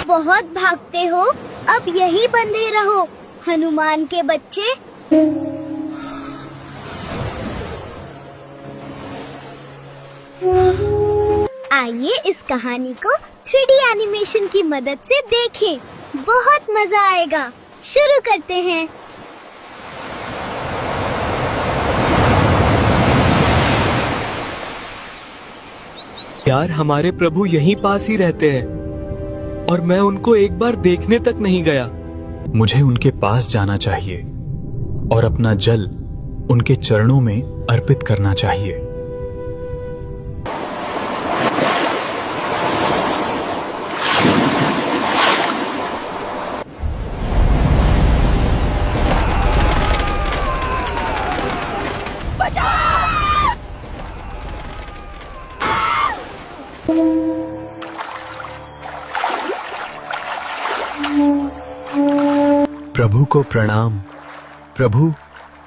बहुत भागते हो, अब यही बंधे रहो हनुमान के बच्चे। आइए इस कहानी को 3D एनिमेशन की मदद से देखें, बहुत मजा आएगा। शुरू करते हैं। यार, हमारे प्रभु यहीं पास ही रहते हैं और मैं उनको एक बार देखने तक नहीं गया। मुझे उनके पास जाना चाहिए और अपना जल उनके चरणों में अर्पित करना चाहिए। प्रभु को प्रणाम। प्रभु,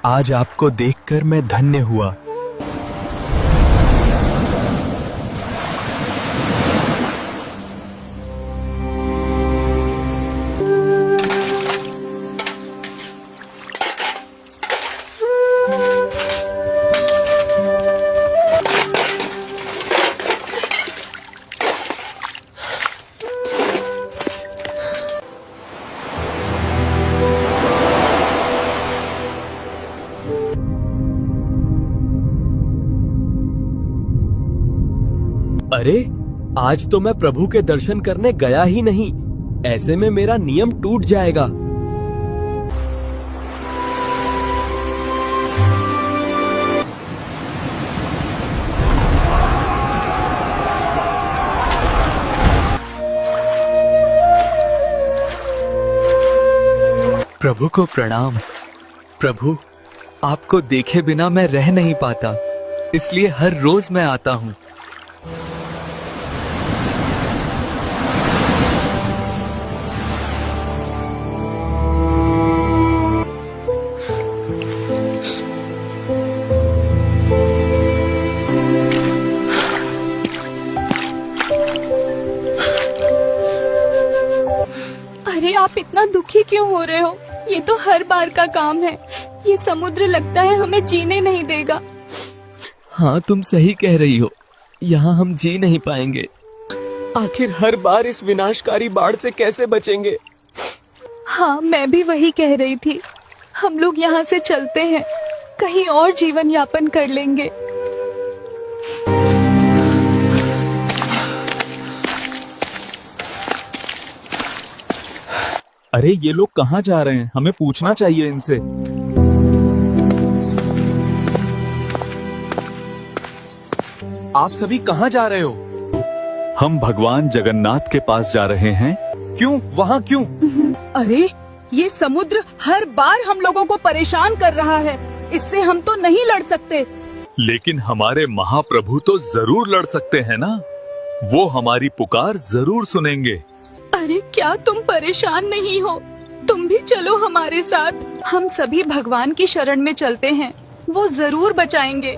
आज आपको देखकर मैं धन्य हुआ। अरे, आज तो मैं प्रभु के दर्शन करने गया ही नहीं। ऐसे में मेरा नियम टूट जाएगा। प्रभु को प्रणाम। प्रभु, आपको देखे बिना मैं रह नहीं पाता, इसलिए हर रोज मैं आता हूँ। अरे, आप इतना दुखी क्यों हो रहे हो? ये तो हर बार का काम है। ये समुद्र लगता है हमें जीने नहीं देगा। हाँ, तुम सही कह रही हो। यहाँ हम जी नहीं पाएंगे। आखिर हर बार इस विनाशकारी बाढ़ से कैसे बचेंगे? हाँ, मैं भी वही कह रही थी। हम लोग यहाँ से चलते हैं, कहीं और जीवन यापन कर लेंगे। अरे, ये लोग कहाँ जा रहे हैं? हमें पूछना चाहिए इनसे। आप सभी कहाँ जा रहे हो? हम भगवान जगन्नाथ के पास जा रहे हैं। क्यों? वहाँ क्यों? अरे, ये समुद्र हर बार हम लोगों को परेशान कर रहा है। इससे हम तो नहीं लड़ सकते। लेकिन हमारे महाप्रभु तो जरूर लड़ सकते हैं ना। वो हमारी पुकार जरूर सुनेंगे। अरे, क्या तुम परेशान नहीं हो? तुम भी चलो हमारे साथ। हम सभी भगवान की शरण में चलते हैं, वो जरूर बचाएंगे।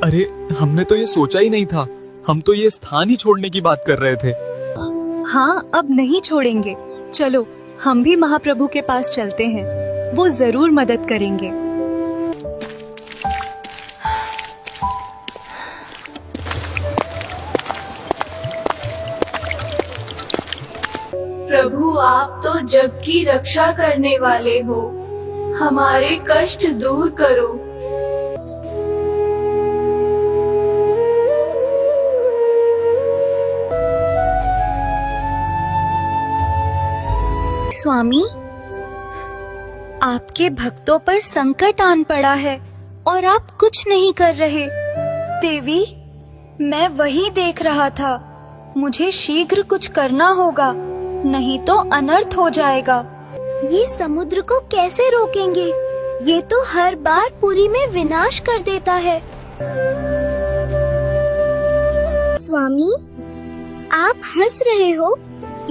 अरे, हमने तो ये सोचा ही नहीं था। हम तो ये स्थान ही छोड़ने की बात कर रहे थे। हाँ, अब नहीं छोड़ेंगे। चलो, हम भी महाप्रभु के पास चलते हैं, वो जरूर मदद करेंगे। प्रभु, आप तो जग की रक्षा करने वाले हो, हमारे कष्ट दूर करो। स्वामी, आपके भक्तों पर संकट आन पड़ा है और आप कुछ नहीं कर रहे। देवी, मैं वही देख रहा था। मुझे शीघ्र कुछ करना होगा, नहीं तो अनर्थ हो जाएगा। ये समुद्र को कैसे रोकेंगे? ये तो हर बार पुरी में विनाश कर देता है। स्वामी, आप हंस रहे हो।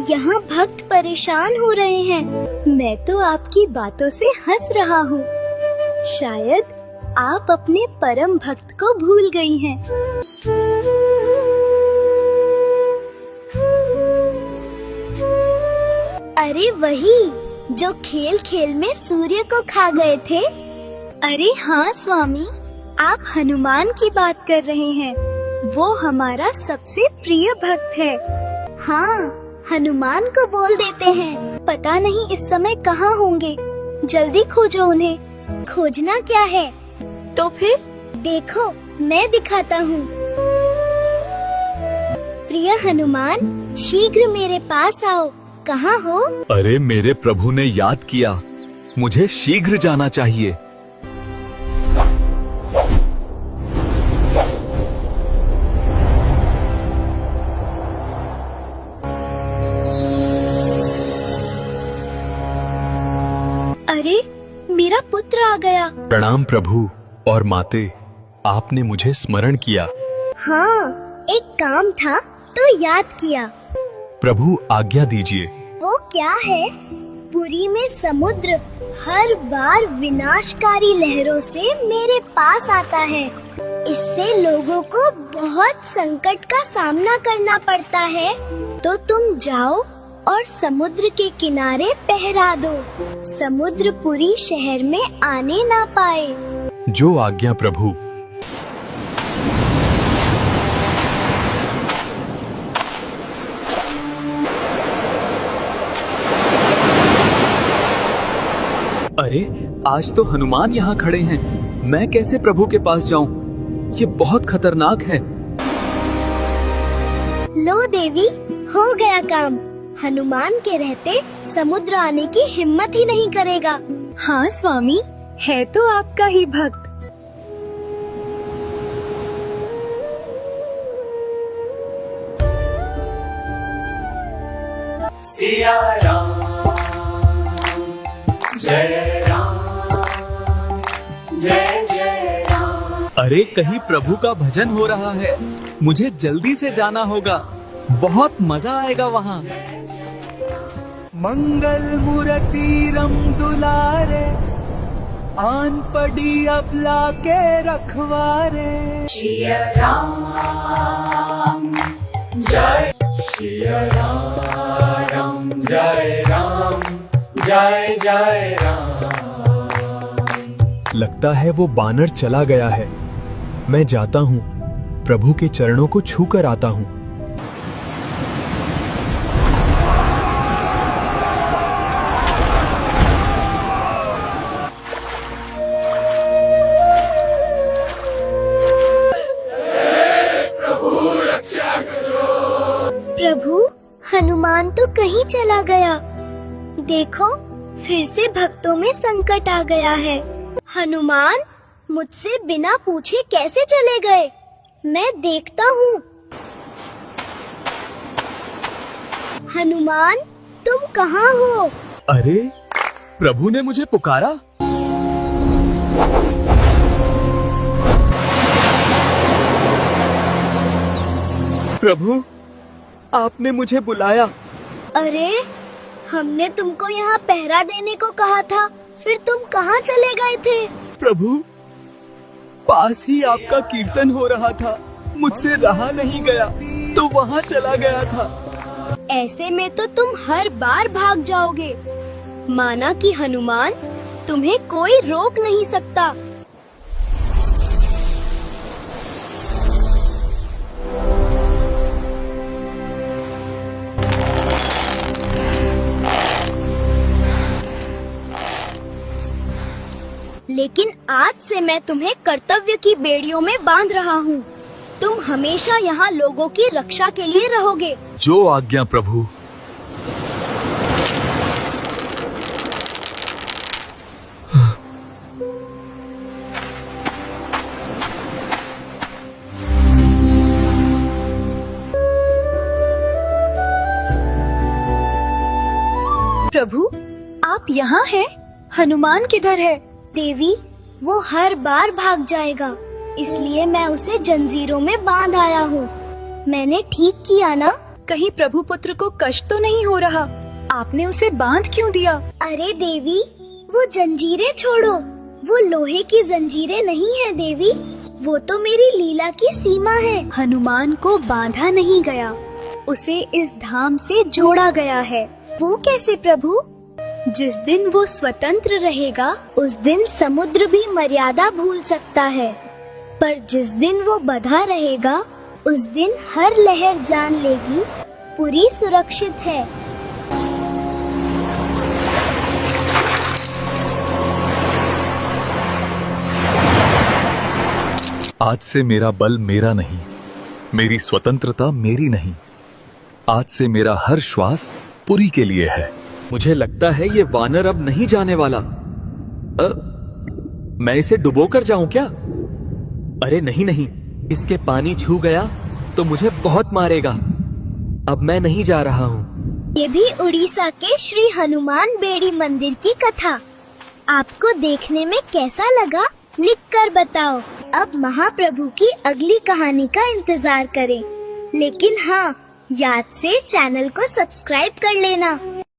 यहाँ भक्त परेशान हो रहे हैं। मैं तो आपकी बातों से हंस रहा हूँ। शायद आप अपने परम भक्त को भूल गई हैं। अरे वही जो खेल खेल में सूर्य को खा गए थे। अरे हाँ स्वामी, आप हनुमान की बात कर रहे हैं। वो हमारा सबसे प्रिय भक्त है। हाँ, हनुमान को बोल देते हैं। पता नहीं इस समय कहाँ होंगे। जल्दी खोजो उन्हें। खोजना क्या है? तो फिर देखो, मैं दिखाता हूँ। प्रिय हनुमान, शीघ्र मेरे पास आओ। कहाँ हो? अरे मेरे प्रभु ने याद किया, मुझे शीघ्र जाना चाहिए। अरे, मेरा पुत्र आ गया। प्रणाम प्रभु और माते, आपने मुझे स्मरण किया। हाँ, एक काम था तो याद किया। प्रभु आज्ञा दीजिए। वो क्या है? पुरी में समुद्र हर बार विनाशकारी लहरों से मेरे पास आता है। इससे लोगों को बहुत संकट का सामना करना पड़ता है। तो तुम जाओ और समुद्र के किनारे पहरा दो। समुद्र पुरी शहर में आने ना पाए। जो आज्ञा प्रभु। अरे, आज तो हनुमान यहाँ खड़े हैं। मैं कैसे प्रभु के पास जाऊँ? ये बहुत खतरनाक है। लो देवी, हो गया काम। हनुमान के रहते समुद्र आने की हिम्मत ही नहीं करेगा। हाँ स्वामी, है तो आपका ही भक्त। सिया राम, जय राम, जय जय राम। अरे, कहीं प्रभु का भजन हो रहा है। मुझे जल्दी से जाना होगा। बहुत मजा आएगा वहाँ। मंगल मूर्ति रम दुलारे, आन पड़ी अबला के रखवारे। सिया राम, जय सिया राम, जय राम, जय जय राम। लगता है वो बानर चला गया है। मैं जाता हूँ, प्रभु के चरणों को छू कर आता हूँ। प्रभु, हनुमान तो कहीं चला गया। देखो, फिर से भक्तों में संकट आ गया है। हनुमान मुझसे बिना पूछे कैसे चले गए? मैं देखता हूँ। हनुमान, तुम कहाँ हो? अरे, प्रभु ने मुझे पुकारा। प्रभु, आपने मुझे बुलाया। अरे, हमने तुमको यहाँ पहरा देने को कहा था, फिर तुम कहाँ चले गए थे? प्रभु, पास ही आपका कीर्तन हो रहा था। मुझसे रहा नहीं गया तो वहाँ चला गया था। ऐसे में तो तुम हर बार भाग जाओगे। माना कि हनुमान, तुम्हें कोई रोक नहीं सकता। लेकिन आज से मैं तुम्हें कर्तव्य की बेड़ियों में बांध रहा हूँ। तुम हमेशा यहाँ लोगों की रक्षा के लिए रहोगे। जो आज्ञा प्रभु। प्रभु, आप यहाँ हैं? हनुमान किधर है? देवी, वो हर बार भाग जाएगा, इसलिए मैं उसे जंजीरों में बांध आया हूँ। मैंने ठीक किया ना? कहीं प्रभु पुत्र को कष्ट तो नहीं हो रहा? आपने उसे बांध क्यों दिया? अरे देवी, वो जंजीरें छोड़ो। वो लोहे की जंजीरें नहीं है देवी, वो तो मेरी लीला की सीमा है। हनुमान को बांधा नहीं गया, उसे इस धाम से जोड़ा गया है। वो कैसे प्रभु? जिस दिन वो स्वतंत्र रहेगा उस दिन समुद्र भी मर्यादा भूल सकता है, पर जिस दिन वो बंधा रहेगा उस दिन हर लहर जान लेगी पुरी सुरक्षित है। आज से मेरा बल मेरा नहीं, मेरी स्वतंत्रता मेरी नहीं। आज से मेरा हर श्वास पुरी के लिए है। मुझे लगता है ये वानर अब नहीं जाने वाला। मैं इसे डुबो कर जाऊं क्या? अरे नहीं नहीं, इसके पानी छू गया तो मुझे बहुत मारेगा। अब मैं नहीं जा रहा हूँ। ये भी उड़ीसा के श्री हनुमान बेड़ी मंदिर की कथा। आपको देखने में कैसा लगा? लिख कर बताओ। अब महाप्रभु की अगली कहानी का इंतजार करें। लेकिन हाँ, याद से चैनल को सब्सक्राइब कर लेना।